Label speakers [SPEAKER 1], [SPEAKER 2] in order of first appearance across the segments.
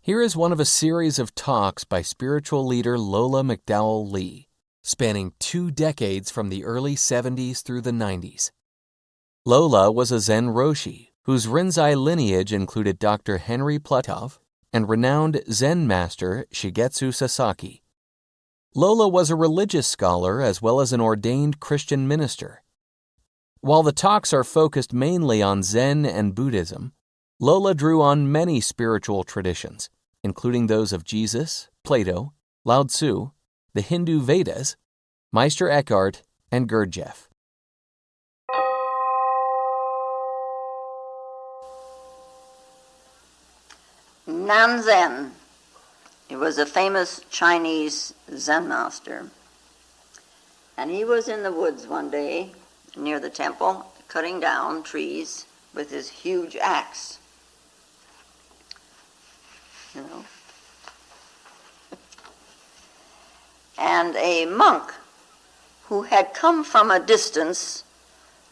[SPEAKER 1] Here is one of a series of talks by spiritual leader Lola McDowell Lee, spanning 2 decades from the early 70s through the 90s. Lola was a Zen Roshi, whose Rinzai lineage included Dr. Henry Plutov and renowned Zen master Shigetsu Sasaki. Lola was a religious scholar as well as an ordained Christian minister. While the talks are focused mainly on Zen and Buddhism, Lola drew on many spiritual traditions, including those of Jesus, Plato, Lao Tzu, the Hindu Vedas, Meister Eckhart, and Gurdjieff.
[SPEAKER 2] Nanzen. He was a famous Chinese Zen master. And he was in the woods one day near the temple, cutting down trees with his huge axe. And a monk who had come from a distance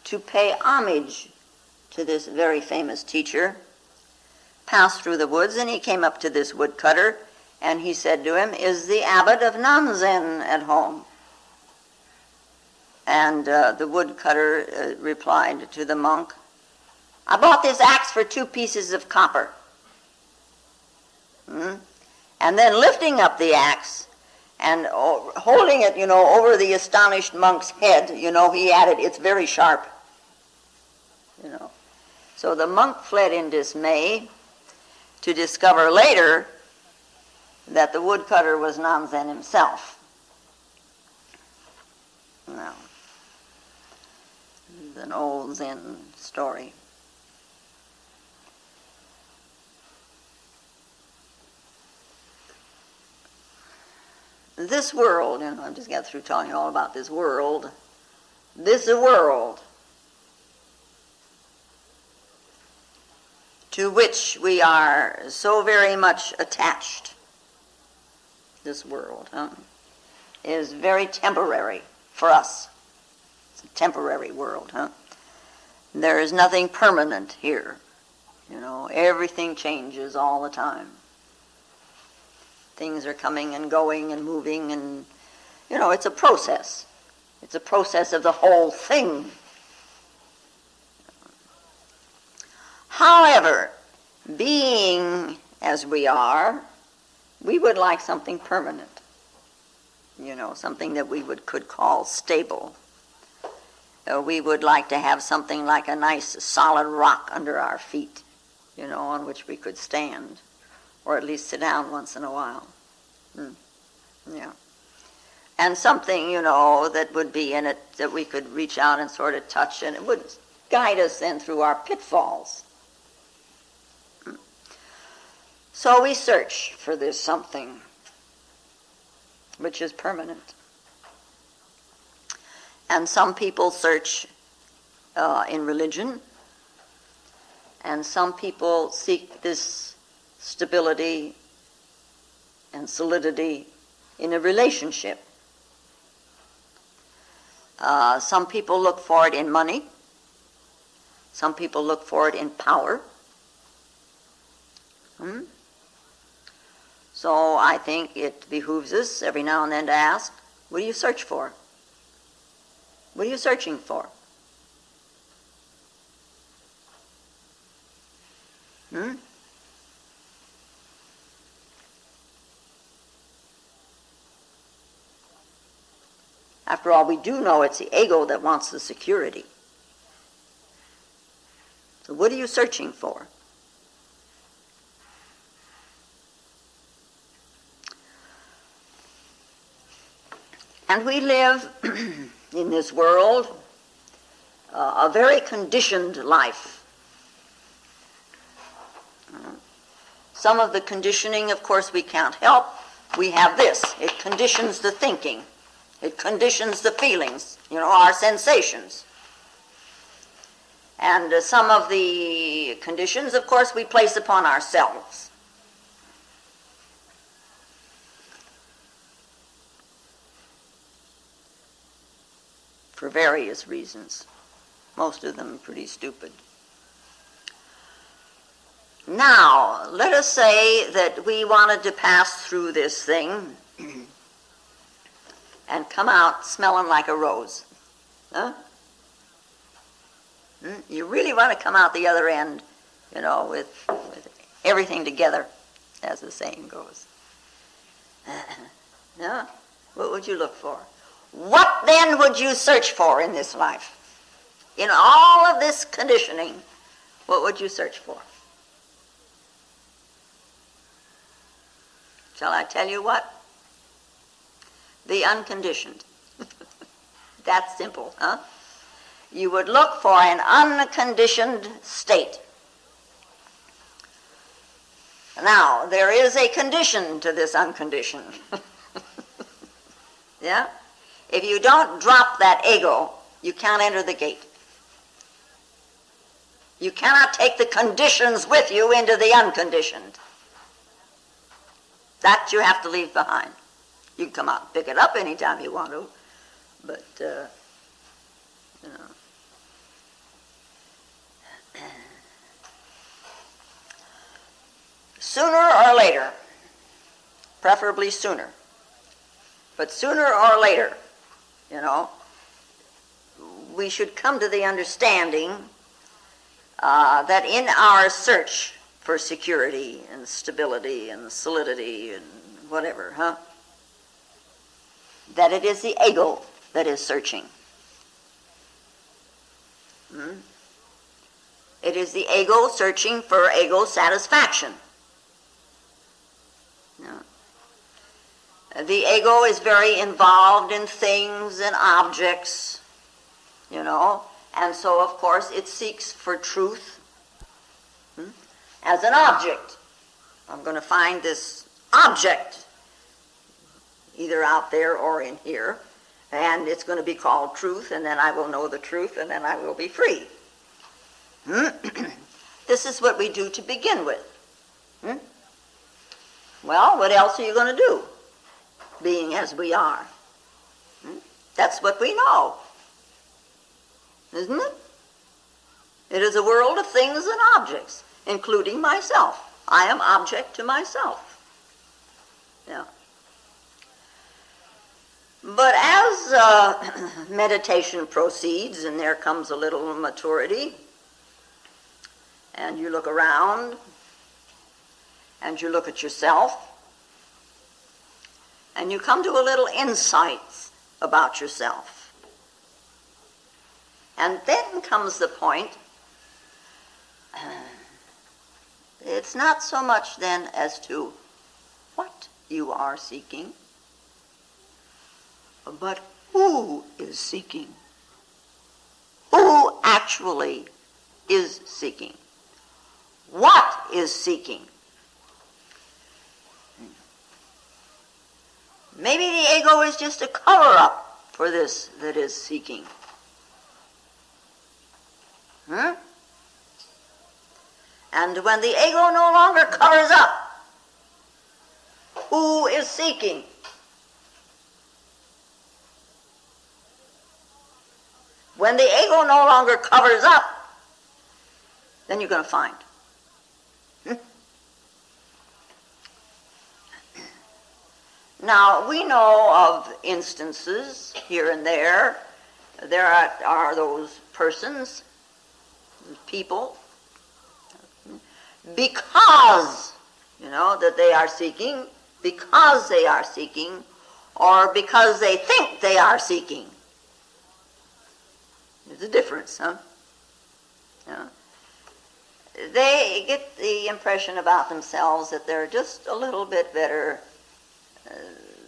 [SPEAKER 2] to pay homage to this very famous teacher passed through the woods, and he came up to this woodcutter, and he said to him, "Is the abbot of Nanzen at home?" And the woodcutter replied to the monk, "I bought this axe for 2 pieces of copper." And then lifting up the axe and holding it, over the astonished monk's head, he added, "It's very sharp." So the monk fled in dismay, to discover later that the woodcutter was Nanzen himself. Now, this is an old Zen story. This world, I just got through telling you all about this world. This world to which we are so very much attached, this world, is very temporary for us. It's a temporary world. There is nothing permanent here. Everything changes all the time. Things are coming and going and moving, and, it's a process. It's a process of the whole thing. However, being as we are, we would like something permanent. Something that we could call stable. We would like to have something like a nice solid rock under our feet, on which we could stand, or at least sit down once in a while. Yeah. And something, that would be in it that we could reach out and sort of touch, and it would guide us then through our pitfalls. So we search for this something which is permanent. And some people search in religion, and some people seek this stability and solidity in a relationship. Some people look for it in money. Some people look for it in power. So I think it behooves us every now and then to ask, what do you search for? What are you searching for? After all, we do know it's the ego that wants the security. So what are you searching for? And we live in this world a very conditioned life. Some of the conditioning, of course, we can't help. We have this. It conditions the thinking. It conditions the feelings, our sensations. And some of the conditions, of course, we place upon ourselves. For various reasons. Most of them pretty stupid. Now, let us say that we wanted to pass through this thing and come out smelling like a rose. Huh? You really want to come out the other end, with everything together, as the saying goes. Yeah? What would you look for? What then would you search for in this life? In all of this conditioning, what would you search for? Shall I tell you what? The unconditioned. That's simple, huh? You would look for an unconditioned state. Now, there is a condition to this unconditioned. Yeah? If you don't drop that ego, you can't enter the gate. You cannot take the conditions with you into the unconditioned. That you have to leave behind. You can come out and pick it up anytime you want to, but, sooner or later, preferably sooner, but sooner or later, we should come to the understanding that in our search for security and stability and solidity and whatever, that it is the ego that is searching. It is the ego searching for ego satisfaction. The ego is very involved in things and objects, and so, of course, it seeks for truth as an object. I'm going to find this object, either out there or in here, and it's going to be called truth, and then I will know the truth, and then I will be free. This is what we do to begin with. Well, what else are you going to do, being as we are? That's what we know, isn't it? It is a world of things and objects, including myself. I am object to myself. Yeah. But as meditation proceeds, and there comes a little maturity, and you look around, and you look at yourself, and you come to a little insight about yourself. And then comes the point, it's not so much then as to what you are seeking, but who is seeking? Who actually is seeking? What is seeking? Maybe the ego is just a cover-up for this that is seeking. And when the ego no longer covers up, who is seeking? When the ego no longer covers up, then you're going to find. Now, we know of instances here and there. There are those persons, people, because, that they are seeking, or because they think they are seeking. There's a difference, huh? Yeah. They get the impression about themselves that they're just a little bit better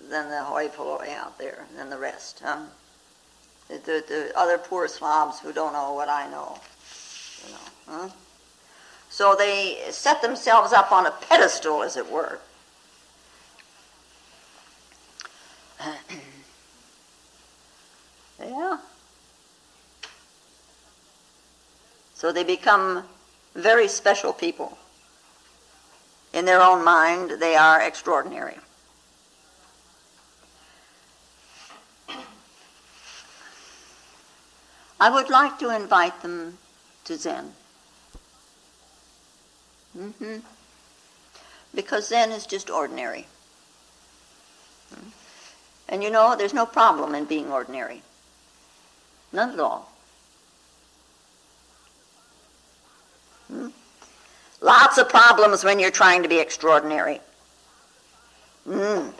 [SPEAKER 2] than the hoi polloi out there, than the rest. The other poor slobs who don't know what I know. So they set themselves up on a pedestal, as it were. Yeah. So they become very special people. In their own mind, they are extraordinary. I would like to invite them to Zen. Mm-hmm. Because Zen is just ordinary. And you know, there's no problem in being ordinary. None at all. Lots of problems when you're trying to be extraordinary. You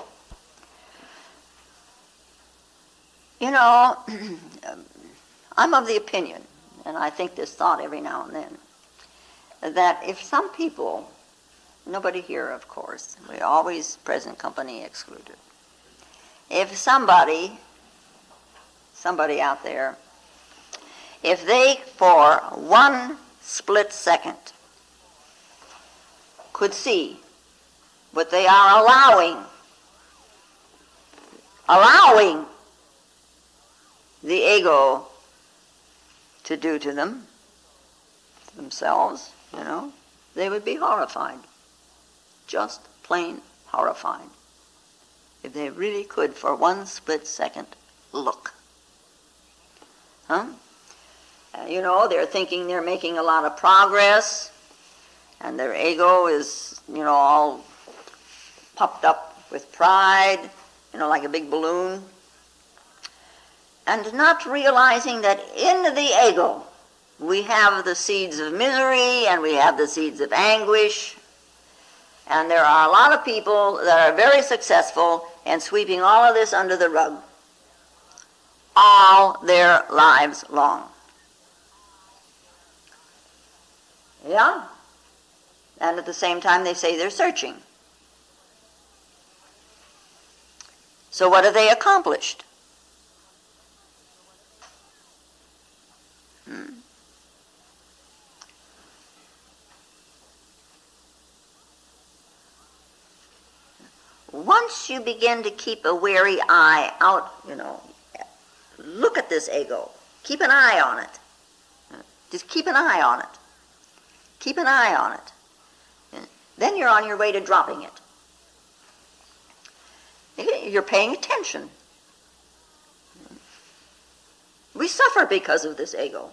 [SPEAKER 2] know, I'm of the opinion, and I think this thought every now and then, that if some people, nobody here of course, we always present company excluded, if somebody out there, if they for one split second could see what they are allowing the ego to do to them, to themselves, you know, they would be horrified. Just plain horrified. If they really could for one split second look. You know, they're thinking they're making a lot of progress, and their ego is, you know, all puffed up with pride, you know, like a big balloon. And not realizing that in the ego we have the seeds of misery and we have the seeds of anguish. And there are a lot of people that are very successful in sweeping all of this under the rug all their lives long. Yeah? And at the same time they say they're searching. So what have they accomplished? Once you begin to keep a wary eye out, you know, look at this ego. Keep an eye on it. Just keep an eye on it. Keep an eye on it. Then you're on your way to dropping it. You're paying attention. We suffer because of this ego.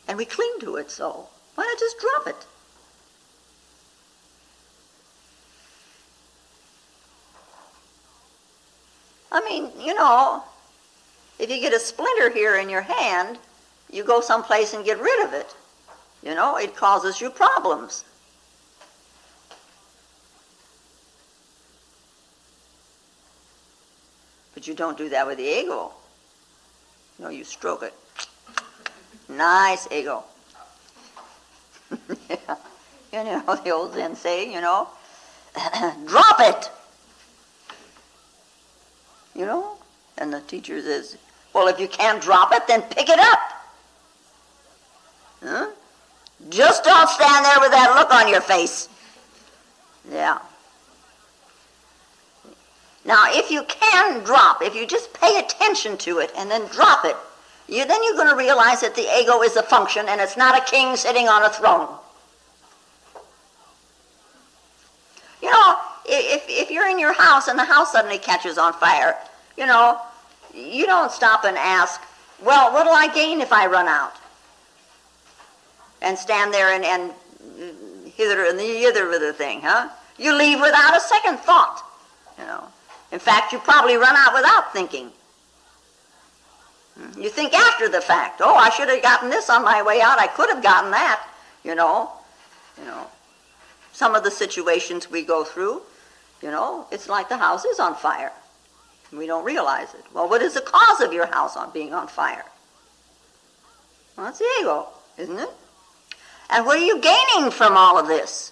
[SPEAKER 2] And we cling to it so. Why not just drop it? I mean, you know, if you get a splinter here in your hand, you go someplace and get rid of it. You know, it causes you problems. But you don't do that with the ego. No, you stroke it. Nice ego. Yeah. You know, the old Zen saying, you know, drop it. You know? And the teacher says, well, if you can't drop it, then pick it up. Huh? Just don't stand there with that look on your face. Yeah. Now, if you can drop, if you just pay attention to it and then drop it, then you're going to realize that the ego is a function and it's not a king sitting on a throne. You know, if you're in your house and the house suddenly catches on fire, you know, you don't stop and ask, well, what'll I gain if I run out? And stand there and hither and thither with the thing, huh? You leave without a second thought, you know. In fact, you probably run out without thinking. You think after the fact. Oh, I should have gotten this on my way out. I could have gotten that, you know. You know, some of the situations we go through, you know, it's like the house is on fire. We don't realize it. Well, what is the cause of your house being on fire? Well, it's the ego, isn't it? And what are you gaining from all of this?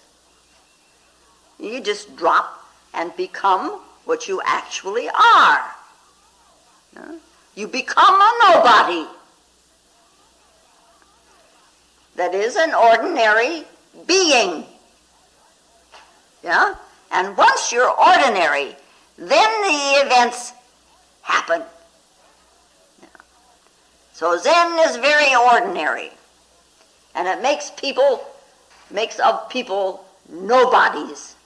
[SPEAKER 2] You just drop and become what you actually are. You become a nobody. That is an ordinary being. Yeah? And once you're ordinary, then the events happen. Yeah. So Zen is very ordinary. And it makes of people nobodies.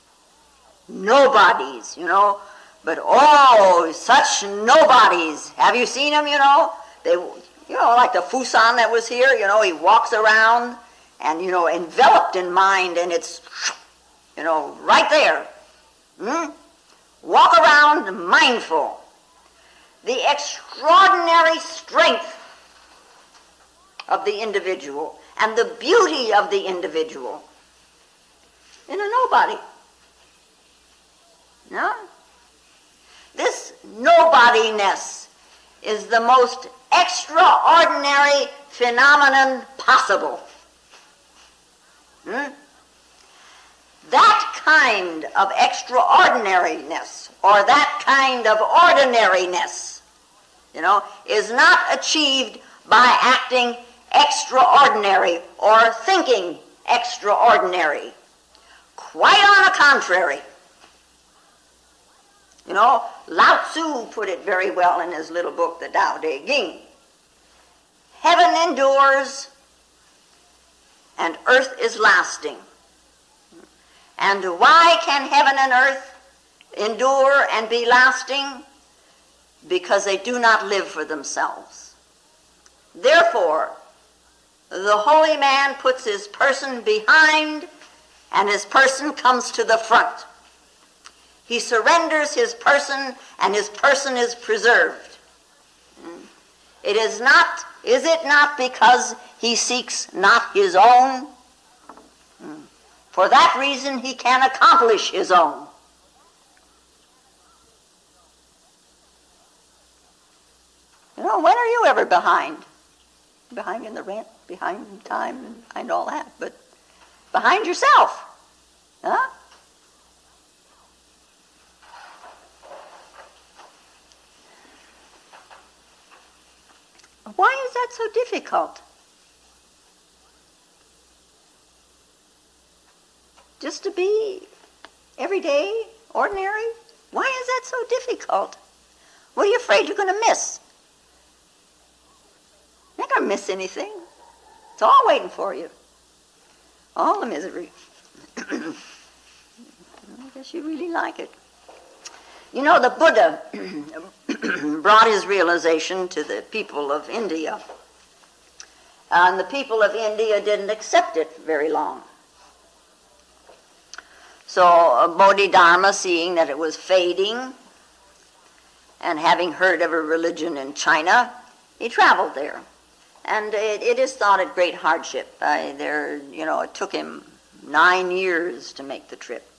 [SPEAKER 2] Nobodies, you know. But oh, such nobodies. Have you seen them, you know? They, you know, like the Fusan that was here, you know, he walks around and enveloped in mind, and it's, right there. Walk around mindful. The extraordinary strength of the individual and the beauty of the individual in a nobody. No? This nobodiness is the most extraordinary phenomenon possible. That kind of extraordinariness, or that kind of ordinariness, is not achieved by acting extraordinary or thinking extraordinary. Quite on the contrary. Lao Tzu put it very well in his little book, the Tao Te Ching. Heaven endures and earth is lasting. And why can heaven and earth endure and be lasting? Because they do not live for themselves. Therefore, the holy man puts his person behind, and his person comes to the front. He surrenders his person, and his person is preserved. Is it not because he seeks not his own? For that reason he can accomplish his own. When are you ever behind? Behind in the rent, behind in time, and behind all that, but behind yourself. Huh? Why is that so difficult? Just to be everyday, ordinary? Why is that so difficult? What are you afraid you're going to miss? You're not going to miss anything. It's all waiting for you. All the misery. I guess you really like it. The Buddha brought his realization to the people of India. And the people of India didn't accept it very long. So Bodhidharma, seeing that it was fading, and having heard of a religion in China, he traveled there. And it is thought a great hardship. It took him 9 years to make the trip.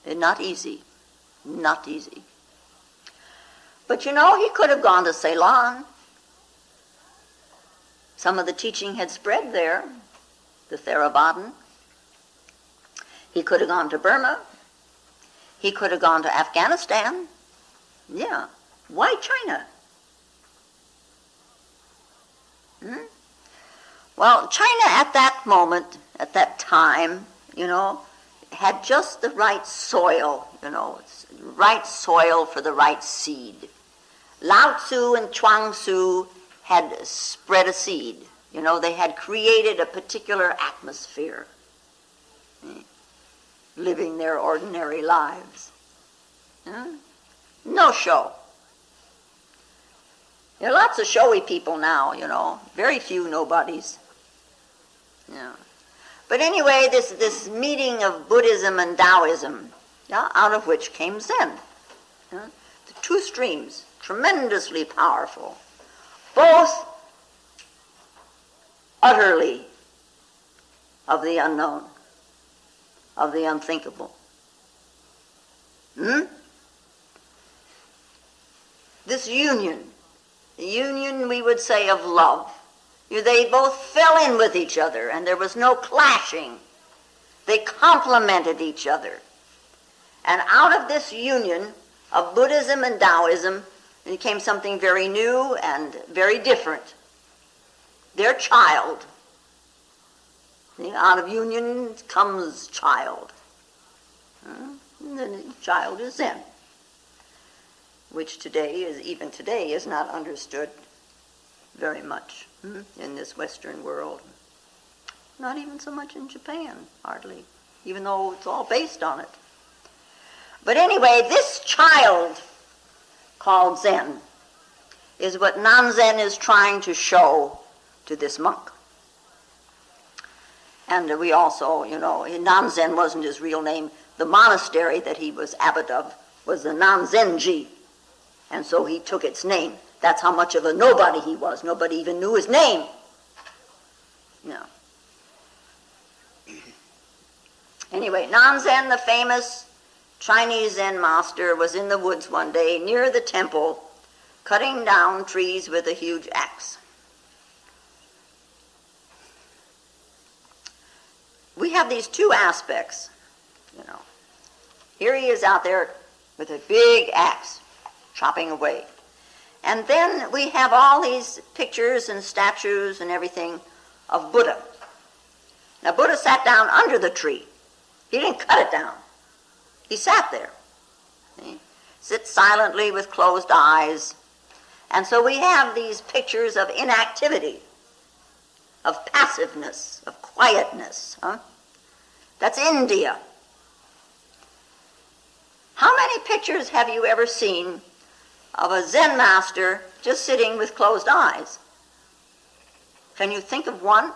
[SPEAKER 2] Not easy. Not easy. But he could have gone to Ceylon. Some of the teaching had spread there, the Theravadan. He could have gone to Burma. He could have gone to Afghanistan. Yeah. Why China? Well, China at that moment, at that time, had just the right soil, right soil for the right seed. Lao Tzu and Chuang Tzu had spread a seed. They had created a particular atmosphere, living their ordinary lives. No show. There are lots of showy people now, very few nobodies. But anyway, this meeting of Buddhism and Taoism, out of which came Zen. The two streams, tremendously powerful, both utterly of the unknown, of the unthinkable. This union, the union, we would say, of love, they both fell in with each other, and there was no clashing. They complemented each other. And out of this union of Buddhism and Taoism came something very new and very different. Their child. Out of union comes child. And the child is Zen, which even today is not understood very much in this Western world. Not even so much in Japan, hardly, even though it's all based on it. But anyway, this child called Zen is what non-Zen is trying to show to this monk. And we also, Nanzen wasn't his real name. The monastery that he was abbot of was the Nanzenji, and so he took its name. That's how much of a nobody he was. Nobody even knew his name. No. Anyway, Nanzen, the famous Chinese Zen master, was in the woods one day near the temple, cutting down trees with a huge axe. We have these two aspects, Here he is out there with a big axe, chopping away. And then we have all these pictures and statues and everything of Buddha. Now, Buddha sat down under the tree. He didn't cut it down. He sat there. He sits silently with closed eyes. And so we have these pictures of inactivity, of passiveness, of quietness. That's India. How many pictures have you ever seen of a Zen master just sitting with closed eyes? Can you think of one?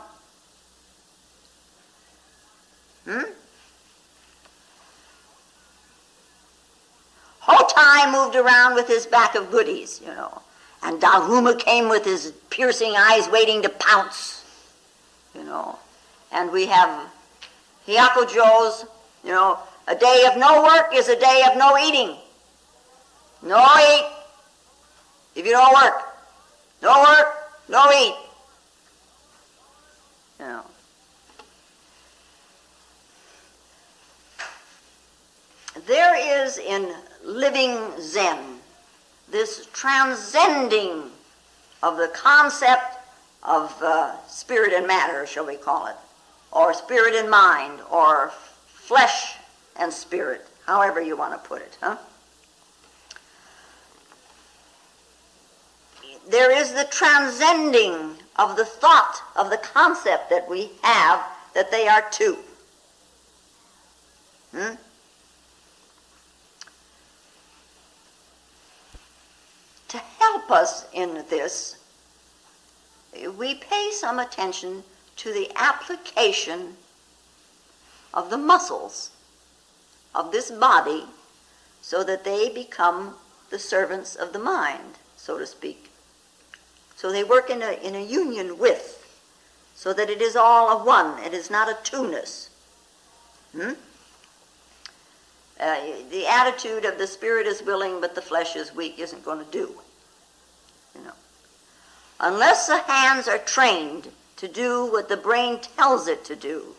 [SPEAKER 2] Hotai moved around with his bag of goodies, and Dalhuma came with his piercing eyes waiting to pounce, And we have Hyakujo's, a day of no work is a day of no eating. No eat if you don't work. No work, no eat. There is in living Zen this transcending of the concept of spirit and matter, shall we call it, or spirit and mind, or flesh and spirit, however you want to put it. There is the transcending of the thought, of the concept that we have, that they are two. To help us in this, we pay some attention to the application of the muscles of this body so that they become the servants of the mind, so to speak. So they work in a union with, so that it is all of one. It is not a two-ness. The attitude of the spirit is willing but the flesh is weak isn't going to do. Unless the hands are trained to do what the brain tells it to do,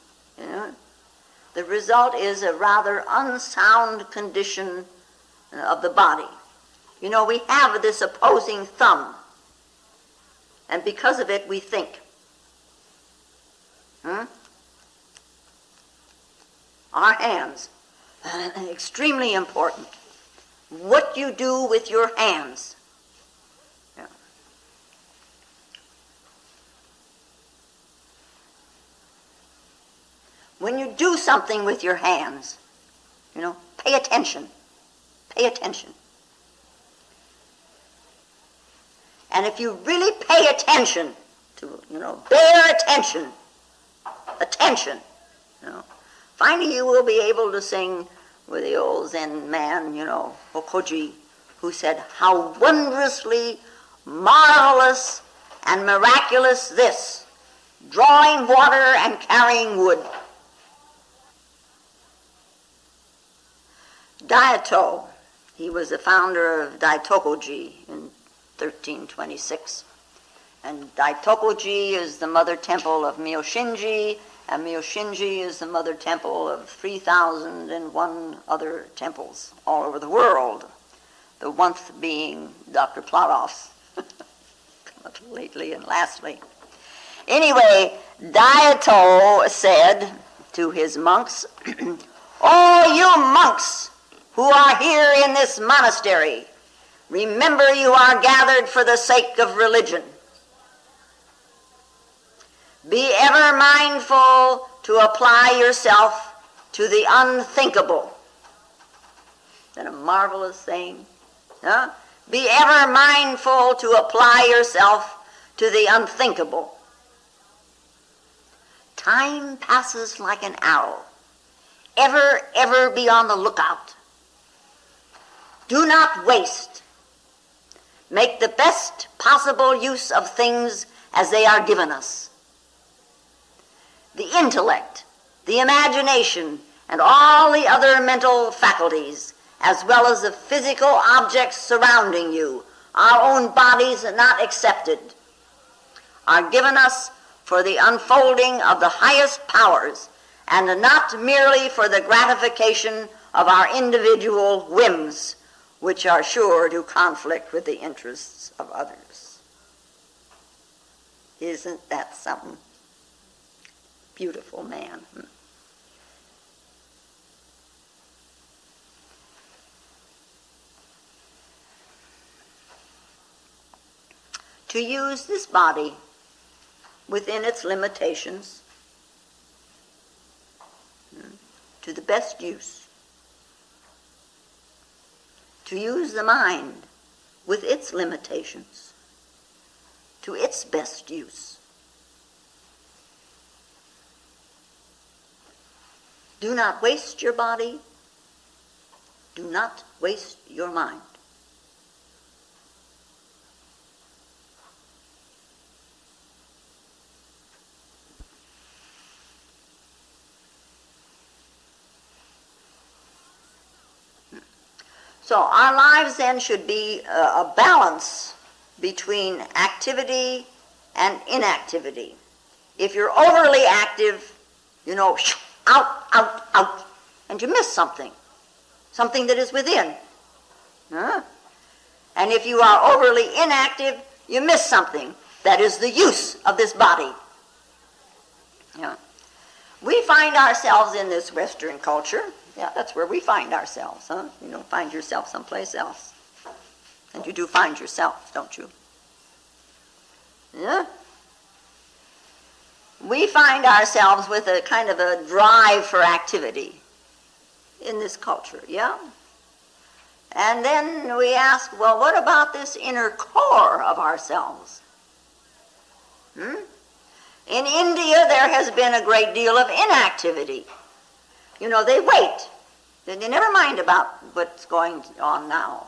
[SPEAKER 2] the result is a rather unsound condition of the body. We have this opposing thumb, and because of it we think. Our hands, extremely important. What you do with your hands. When you do something with your hands, pay attention. Pay attention. And if you really pay attention to, bear attention, finally you will be able to sing with the old Zen man, Hokoji, who said, "How wondrously marvelous and miraculous this, drawing water and carrying wood." Daito, he was the founder of Daitokoji in 1326. And Daitokoji is the mother temple of Myoshinji, and Myoshinji is the mother temple of 3,001 other temples all over the world. The one being Dr. Plotoff's, lately and lastly. Anyway, Daito said to his monks, "Oh, you monks who are here in this monastery, remember you are gathered for the sake of religion. Be ever mindful to apply yourself to the unthinkable." Is that a marvelous thing? Be ever mindful to apply yourself to the unthinkable. Time passes like an arrow. Ever, ever be on the lookout. Do not waste. Make the best possible use of things as they are given us. The intellect, the imagination, and all the other mental faculties, as well as the physical objects surrounding you, our own bodies not excepted, are given us for the unfolding of the highest powers, and not merely for the gratification of our individual whims, which are sure to conflict with the interests of others. Isn't that something? Beautiful man. To use this body within its limitations to the best use. To use the mind with its limitations to its best use. Do not waste your body. Do not waste your mind. So our lives then should be a balance between activity and inactivity. If you're overly active, out, and you miss something that is within. Huh? And if you are overly inactive, you miss something that is the use of this body. Yeah. We find ourselves in this Western culture. Yeah, that's where we find ourselves, huh? You don't find yourself someplace else. And you do find yourself, don't you? Yeah? We find ourselves with a kind of a drive for activity in this culture, yeah? And then we ask, well, what about this inner core of ourselves? In India, there has been a great deal of inactivity. They wait. They never mind about what's going on now.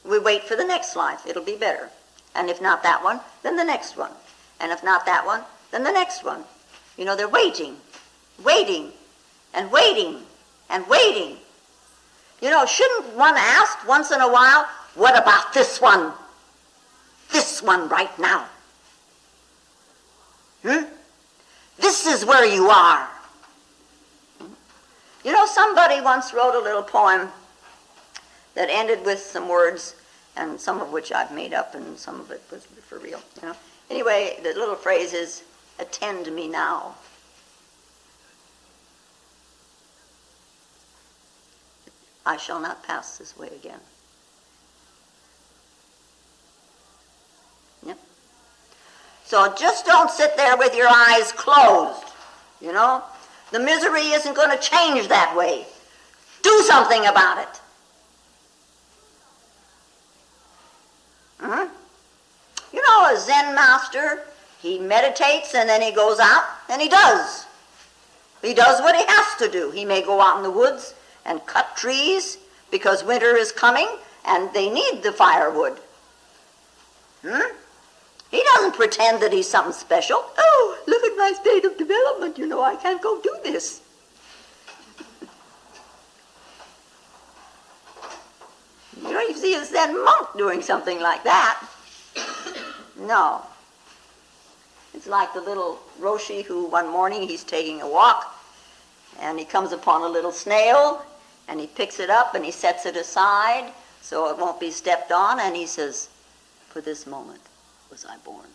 [SPEAKER 2] We wait for the next life. It'll be better. And if not that one, then the next one. And if not that one, then the next one. They're waiting, and waiting, and waiting. Shouldn't one ask once in a while, what about this one? This one right now. This is where you are. Somebody once wrote a little poem that ended with some words, and some of which I've made up, and some of it was for real. Anyway, the little phrase is, attend me now. I shall not pass this way again. Yep. So just don't sit there with your eyes closed, The misery isn't going to change that way. Do something about it. A Zen master, he meditates and then he goes out and he does. He does what he has to do. He may go out in the woods and cut trees because winter is coming and they need the firewood. He doesn't pretend that he's something special. Oh, look at my state of development, I can't go do this. You see a Zen monk doing something like that. No. It's like the little Roshi who one morning he's taking a walk and he comes upon a little snail and he picks it up and he sets it aside so it won't be stepped on, and he says, for this moment was I born.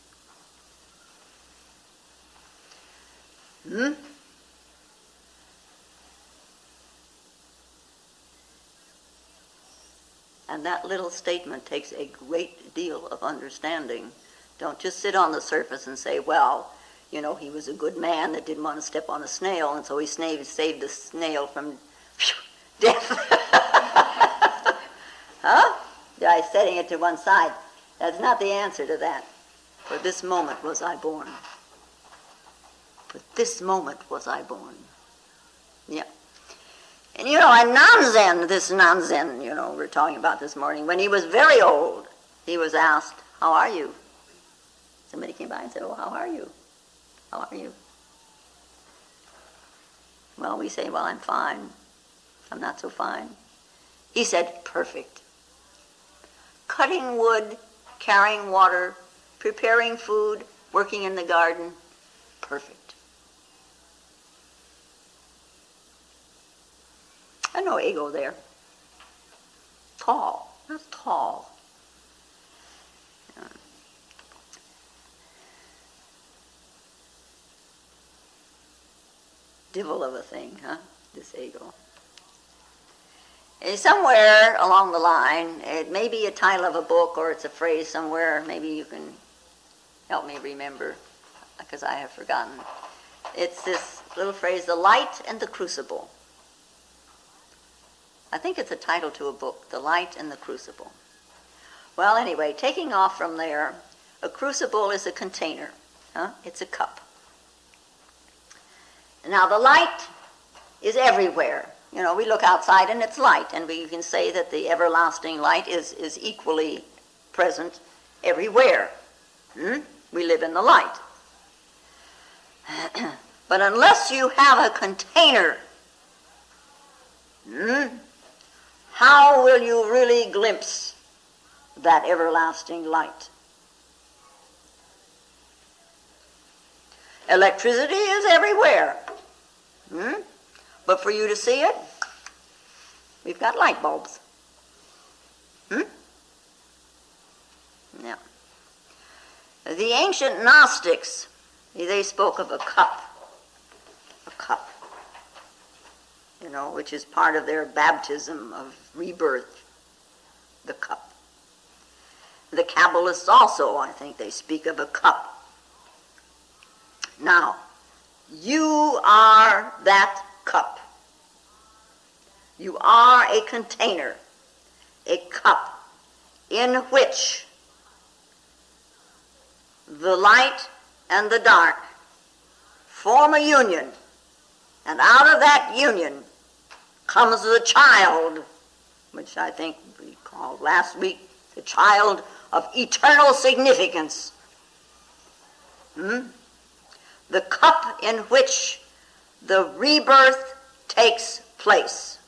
[SPEAKER 2] And that little statement takes a great deal of understanding. Don't just sit on the surface and say, well, he was a good man that didn't want to step on a snail, and so he saved the snail from death. Huh? By setting it to one side. That's not the answer to that. For this moment was I born. For this moment was I born. Yeah. And and non-Zen, this non-Zen, we're talking about this morning, when he was very old, he was asked, how are you? Somebody came by and said, oh, how are you? How are you? Well, we say, well, I'm fine. I'm not so fine. He said, perfect. Cutting wood, carrying water, preparing food, working in the garden, perfect. And no ego there. Tall, not tall. Devil of a thing, huh? This ego. Somewhere along the line, it may be a title of a book or it's a phrase somewhere, maybe you can help me remember, because I have forgotten. It's this little phrase, the light and the crucible. I think it's a title to a book, The Light and the Crucible. Well, anyway, taking off from there, a crucible is a container. It's a cup. Now, the light is everywhere. We look outside and it's light, and we can say that the everlasting light is equally present everywhere. We live in the light. But unless you have a container, how will you really glimpse that everlasting light? Electricity is everywhere. But for you to see it, we've got light bulbs. Yeah. The ancient Gnostics, they spoke of a cup, which is part of their baptism of rebirth, the cup. The Kabbalists also, I think, they speak of a cup. Now, you are that cup. You are a container, a cup, in which the light and the dark form a union, and out of that union comes the child, which I think we called last week the child of eternal significance. The cup in which the rebirth takes place.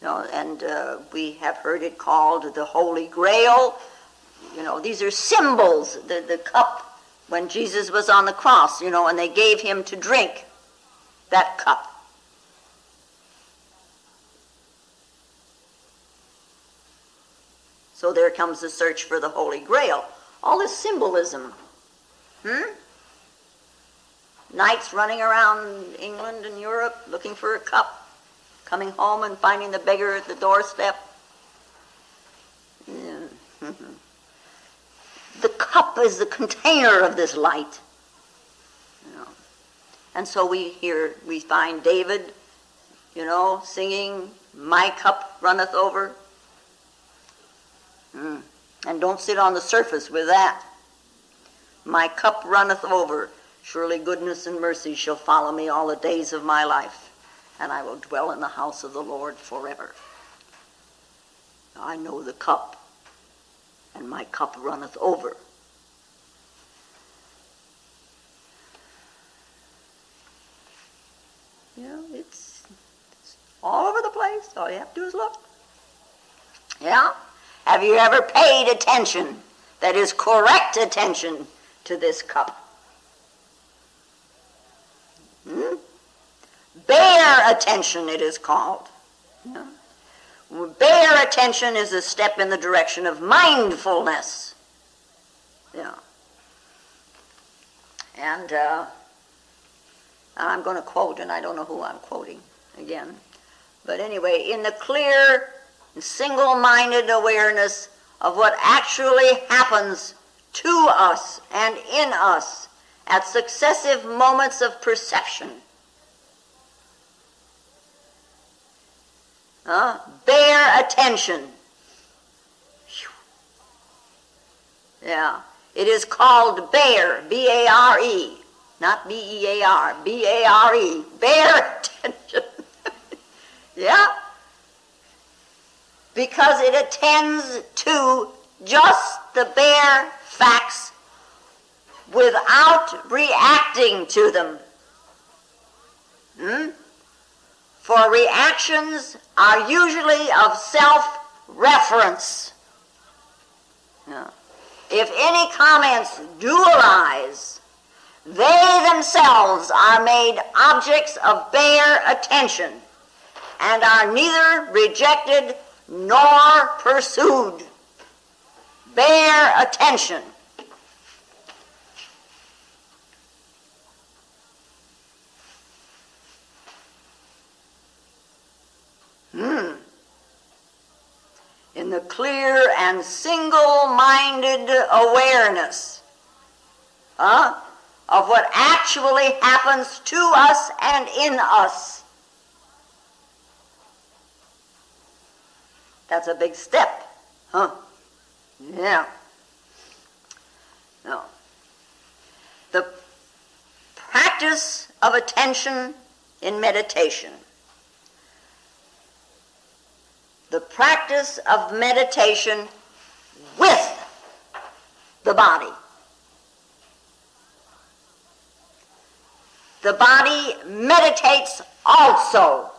[SPEAKER 2] And we have heard it called the Holy Grail. These are symbols. The cup when Jesus was on the cross, and they gave him to drink that cup. So there comes the search for the Holy Grail. All this symbolism. Knights running around England and Europe looking for a cup, coming home and finding the beggar at the doorstep. The cup is the container of this light. And so we find David, singing, "My cup runneth over." And don't sit on the surface with that. My cup runneth over. Surely goodness and mercy shall follow me all the days of my life, and I will dwell in the house of the Lord forever. I know the cup, and my cup runneth over. It's all over the place. All you have to do is look. Yeah? Have you ever paid attention, that is correct attention, to this cup? Bare attention, it is called. Bare attention is a step in the direction of mindfulness. And I'm going to quote, and I don't know who I'm quoting again. But anyway, in the clear, single-minded awareness of what actually happens to us and in us at successive moments of perception. Bare attention. Yeah. It is called bare, B-A-R-E. not B-E-A-R, B-A-R-E, bare attention. Yeah? Because it attends to just the bare facts without reacting to them. For reactions are usually of self-reference. Yeah. If any comments do arise, they themselves are made objects of bare attention and are neither rejected nor pursued. Bare attention. In the clear and single-minded awareness of what actually happens to us and in us. That's a big step, huh? Yeah. No. The practice of attention in meditation. The practice of meditation with the body. The body meditates also.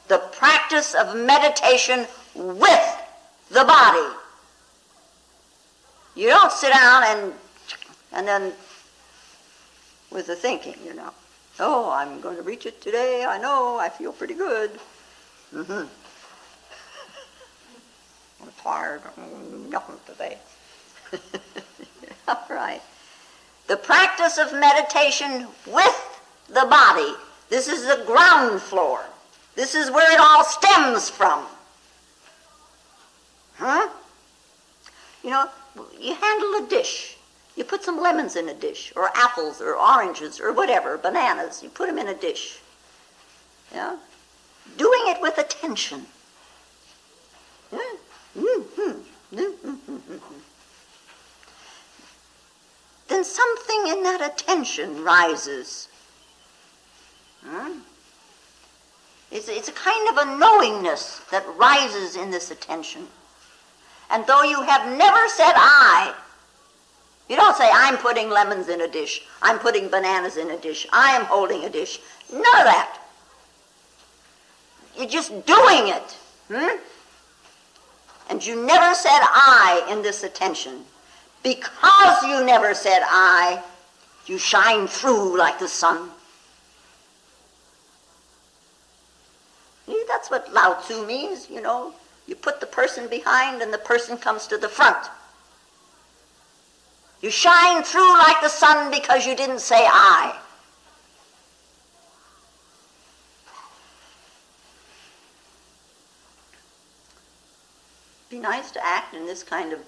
[SPEAKER 2] The practice of meditation with the body. You don't sit down and then with the thinking, you know. Oh, I'm going to reach it today. I know. I feel pretty good. I'm tired. Nothing today. All right. The practice of meditation with the body. This is the ground floor. This is where it all stems from. You know, you handle a dish. You put some lemons in a dish, or apples, or oranges, or whatever, bananas. You put them in a dish. Yeah? Doing it with attention. Yeah? Then something in that attention rises. It's a kind of a knowingness that rises in this attention. And though you have never said I, you don't say, I'm putting lemons in a dish, I'm putting bananas in a dish, I am holding a dish. None of that. You're just doing it. And you never said I in this attention. Because you never said I, you shine through like the sun. See, that's what Lao Tzu means, you know. You put the person behind and the person comes to the front. You shine through like the sun because you didn't say I. Be nice to act in this kind of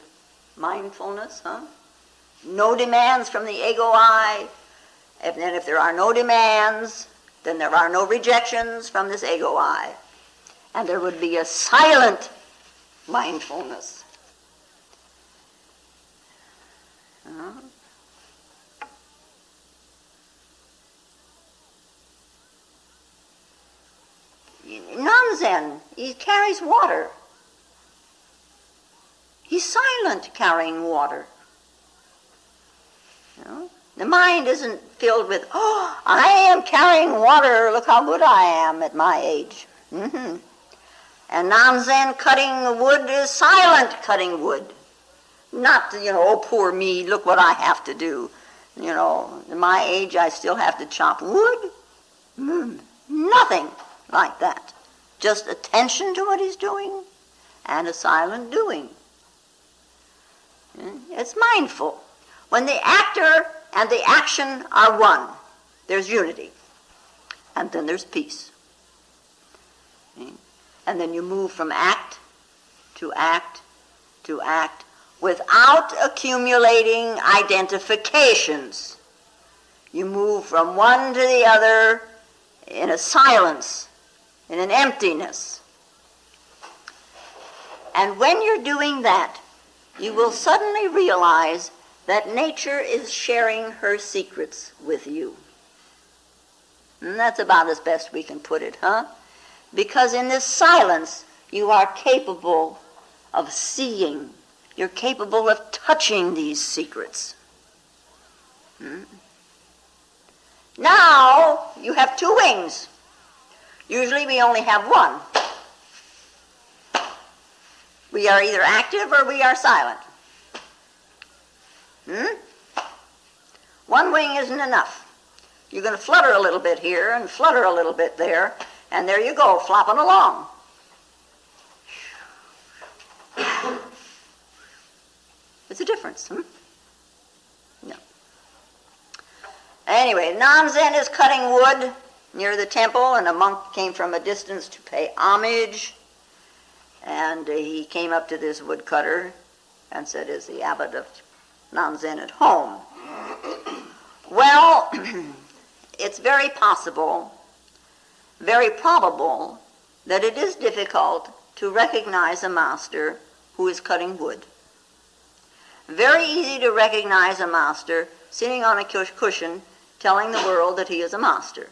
[SPEAKER 2] mindfulness, huh? No demands from the ego I. And then if there are no demands, then there are no rejections from this ego I. And there would be a silent mindfulness. Non-Zen, he carries water. He's silent carrying water. You know? The mind isn't filled with, oh, I am carrying water, look how good I am at my age. And non-Zen cutting wood is silent cutting wood. Not, you know, oh, poor me, look what I have to do. You know, at my age, I still have to chop wood. Nothing like that. Just attention to what he's doing and a silent doing. It's mindful. When the actor and the action are one, there's unity. And then there's peace. And then you move from act to act to act without accumulating identifications. You move from one to the other in a silence, in an emptiness. And when you're doing that, you will suddenly realize that nature is sharing her secrets with you. And that's about as best we can put it, huh? Because in this silence, you are capable of seeing. You're capable of touching these secrets. Now, you have two wings. Usually we only have one. We are either active or we are silent. One wing isn't enough. You're going to flutter a little bit here and flutter a little bit there, and there you go, flopping along. It's a difference, No. Anyway, Nanzen is cutting wood near the temple, and a monk came from a distance to pay homage. And he came up to this woodcutter and said, "Is the abbot of Nanzen at home?" Well, it's very possible, very probable, that it is difficult to recognize a master who is cutting wood. Very easy to recognize a master sitting on a cushion telling the world that he is a master.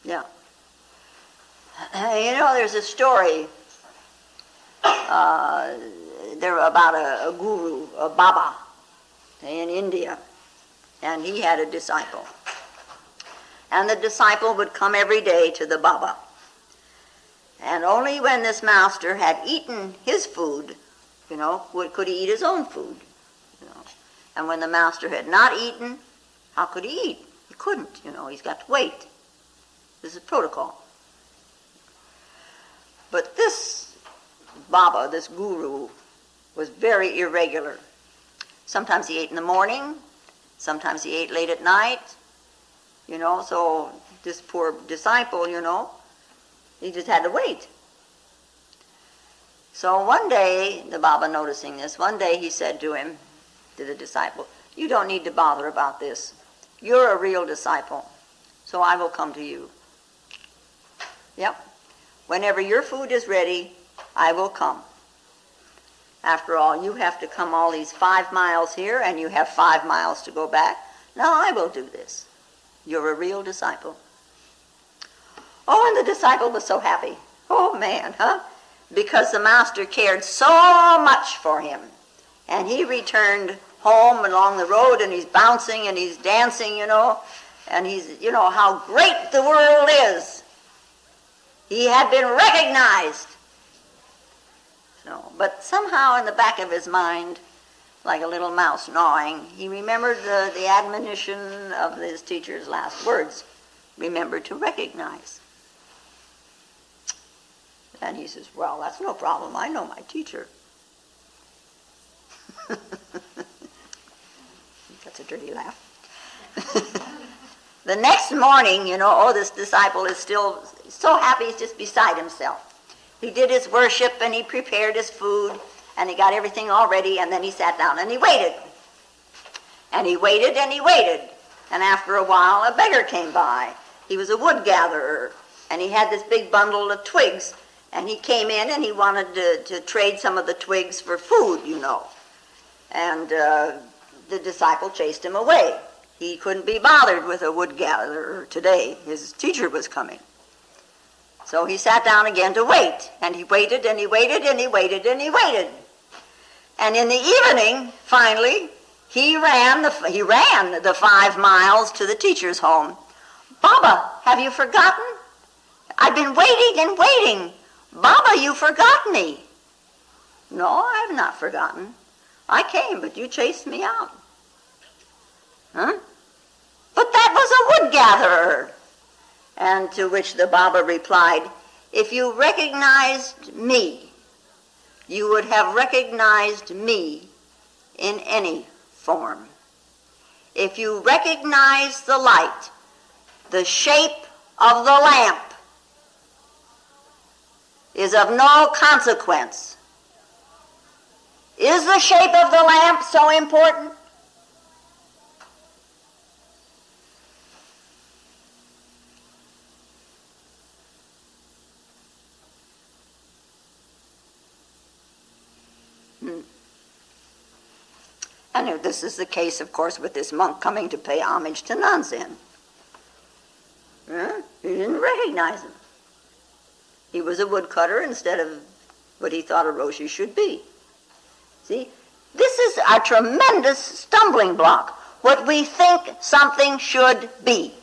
[SPEAKER 2] Yeah. You know, there's a story there about a guru, a Baba, in India, and he had a disciple. And the disciple would come every day to the Baba. And only when this master had eaten his food, could he eat his own food. And when the master had not eaten, how could he eat? He couldn't, he's got to wait. This is protocol. But this Baba, this guru, was very irregular. Sometimes he ate in the morning, sometimes he ate late at night, so this poor disciple, he just had to wait. So one day, the Baba noticing this, one day he said to the disciple, "You don't need to bother about this. You're a real disciple, so I will come to you. Yep. Whenever your food is ready, I will come. After all, you have to come all these 5 miles here, and you have 5 miles to go back. Now I will do this. You're a real disciple." Oh, and the disciple was so happy. Oh, man, huh? Because the master cared so much for him. And he returned home along the road, and he's bouncing and he's dancing, and he's, how great the world is. He had been recognized. But somehow in the back of his mind, like a little mouse gnawing, he remembered the admonition of his teacher's last words. Remember to recognize. And he says, "Well, that's no problem. I know my teacher." That's a dirty laugh. The next morning, this disciple is still so happy he's just beside himself. He did his worship and he prepared his food and he got everything all ready, and then he sat down and he waited. And he waited and he waited. And after a while, a beggar came by. He was a wood gatherer, and he had this big bundle of twigs, and he came in and he wanted to trade some of the twigs for food, And the disciple chased him away. He couldn't be bothered with a wood gatherer today. His teacher was coming. So he sat down again to wait, and he waited and he waited and he waited and he waited. And in the evening, finally, he ran the 5 miles to the teacher's home. "Baba, have you forgotten? I've been waiting and waiting. Baba, you forgot me." "No, I have not forgotten. I came, but you chased me out." "Huh? But that was a wood gatherer." And to which the Baba replied, "If you recognized me, you would have recognized me in any form. If you recognize the light, the shape of the lamp is of no consequence. Is the shape of the lamp so important? And this is the case, of course, with this monk coming to pay homage to Nanzen. didn't recognize him. He was a woodcutter instead of what he thought a Roshi should be. See, this is a tremendous stumbling block, what we think something should be.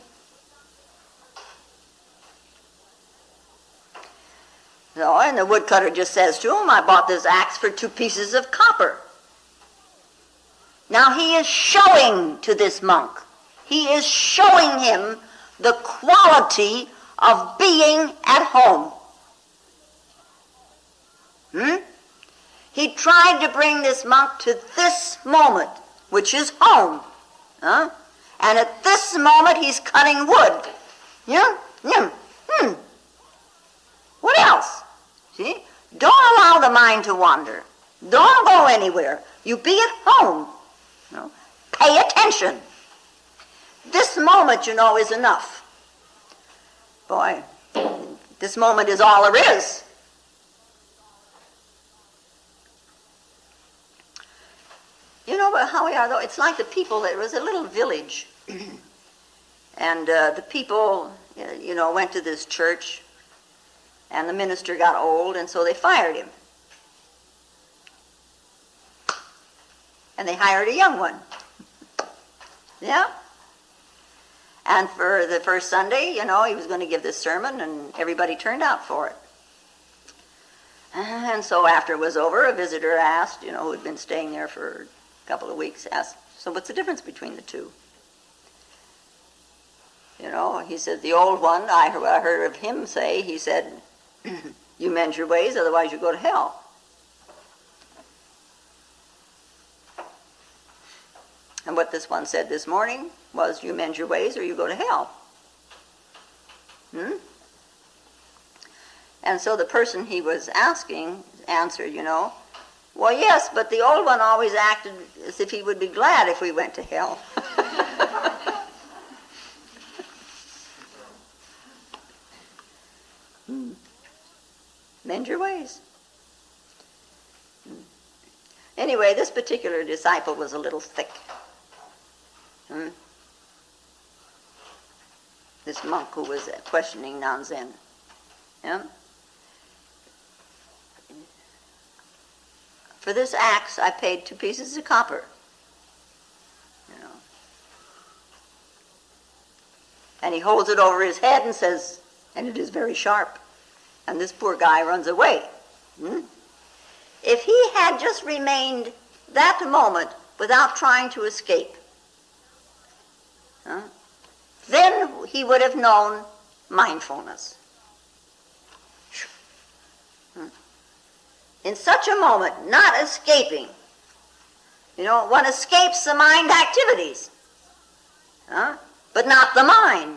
[SPEAKER 2] So, and the woodcutter just says to him, I bought this axe for 2 pieces of copper. Now he is showing to this monk, he is showing him the quality of being at home. He tried to bring this monk to this moment, which is home. And at this moment he's cutting wood. What else? See? Don't allow the mind to wander. Don't go anywhere. You be at home. Pay attention. This moment, is enough. Boy, this moment is all there is. How we are, though, it's like the people, there was a little village, and the people, went to this church, and the minister got old, and so they fired him. And they hired a young one. Yeah? And for the first Sunday, he was going to give this sermon, and everybody turned out for it. And so after it was over, a visitor asked, who had been staying there for a couple of weeks, asked, so what's the difference between the two? He said, the old one, I heard of him say, he said, you mend your ways, otherwise you go to hell. And what this one said this morning was, you mend your ways or you go to hell. And so the person he was asking answered, well, yes, but the old one always acted as if he would be glad if we went to hell. Mend your ways. Anyway, this particular disciple was a little thick. This monk who was questioning non-Zen. Yeah? For this axe, I paid 2 pieces of copper. And he holds it over his head and says, and it is very sharp. And this poor guy runs away. If he had just remained that moment without trying to escape, then he would have known mindfulness. In such a moment, not escaping. One escapes the mind activities, but not the mind.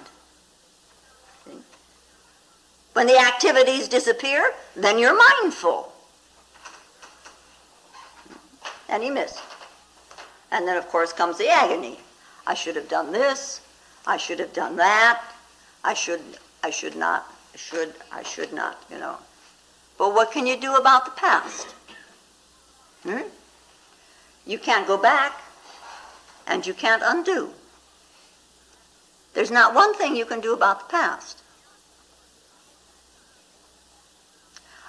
[SPEAKER 2] When the activities disappear, then you're mindful. And he missed. And then, of course, comes the agony. I should have done this. I should have done that. I should not. But what can you do about the past? You can't go back, and you can't undo. There's not one thing you can do about the past.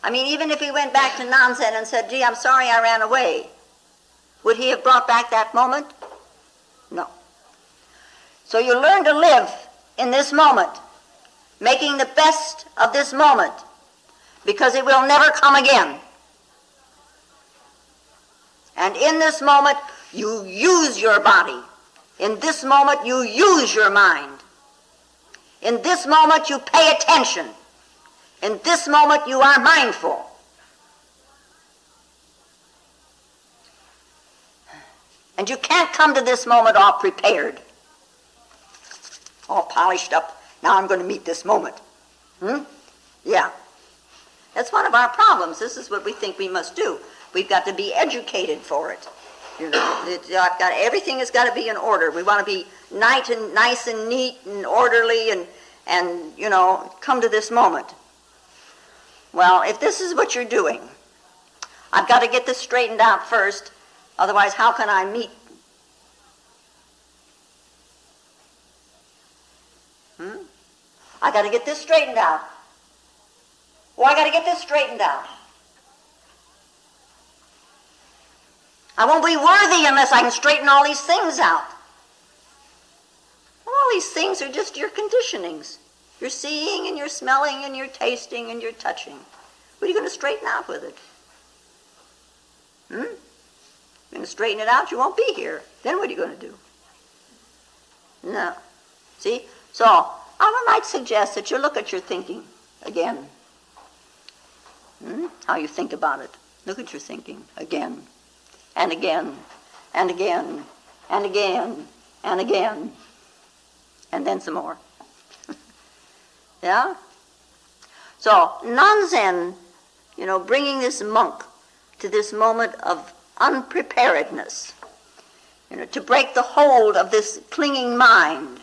[SPEAKER 2] I mean, even if he went back to non-Zen and said, gee, I'm sorry I ran away, would he have brought back that moment? No. So you learn to live in this moment, making the best of this moment, because it will never come again. And in this moment, you use your body. In this moment, you use your mind. In this moment, you pay attention. In this moment, you are mindful. And you can't come to this moment all prepared, all polished up. Now I'm going to meet this moment. Yeah. That's one of our problems. This is what we think we must do. We've got to be educated for it. Everything has got to be in order. We want to be nice and neat and orderly and come to this moment. Well, if this is what you're doing, I've got to get this straightened out first. Otherwise, how can I meet? I got to get this straightened out. Well, I got to get this straightened out. I won't be worthy unless I can straighten all these things out. All these things are just your conditionings. You're seeing and you're smelling and you're tasting and you're touching. What are you going to straighten out with it? You're going to straighten it out, you won't be here. Then what are you going to do? No. See? So, I might suggest that you look at your thinking again. How you think about it. Look at your thinking again. And again, and again, and again, and again, and then some more. Yeah? So, non-Zen, bringing this monk to this moment of unpreparedness, to break the hold of this clinging mind.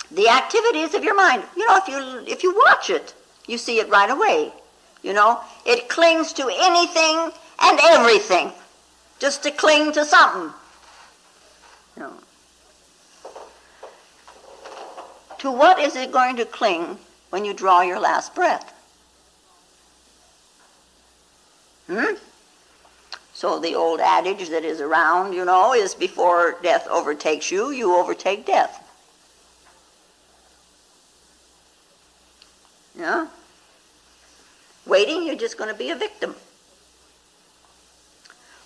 [SPEAKER 2] The activities of your mind, if you watch it, you see it right away. It clings to anything and everything, just to cling to something. To what is it going to cling when you draw your last breath? So the old adage that is around, is before death overtakes you, you overtake death. Yeah? Waiting, you're just going to be a victim.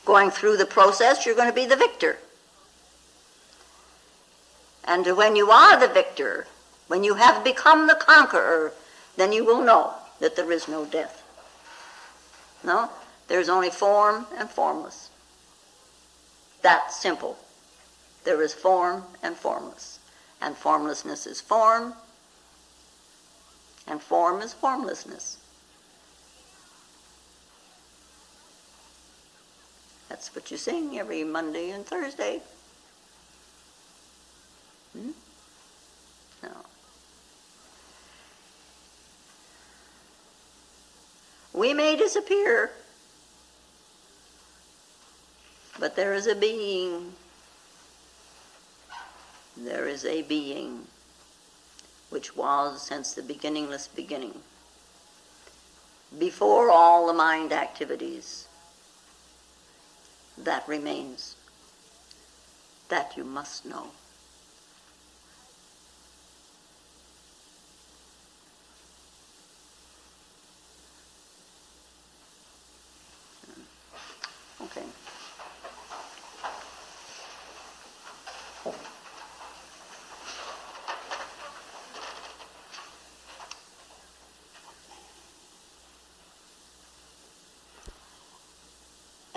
[SPEAKER 2] Going through the process, you're going to be the victor. And when you are the victor, when you have become the conqueror, then you will know that there is no death. No? There's only form and formless. That's simple. There is form and formless. And formlessness is form, and form is formlessness. That's what you sing every Monday and Thursday. No. We may disappear, but there is a being. There is a being which was since the beginningless beginning, before all the mind activities. That remains. That you must know. Okay.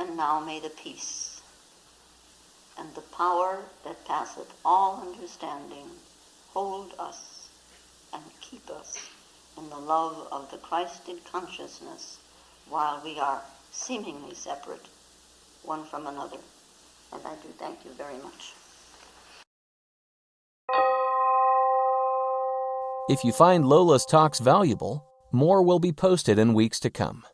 [SPEAKER 2] And now may the peace and the power that passeth all understanding hold us and keep us in the love of the Christed consciousness while we are seemingly separate one from another. And I do thank you very much.
[SPEAKER 1] If you find Lola's talks valuable, more will be posted in weeks to come.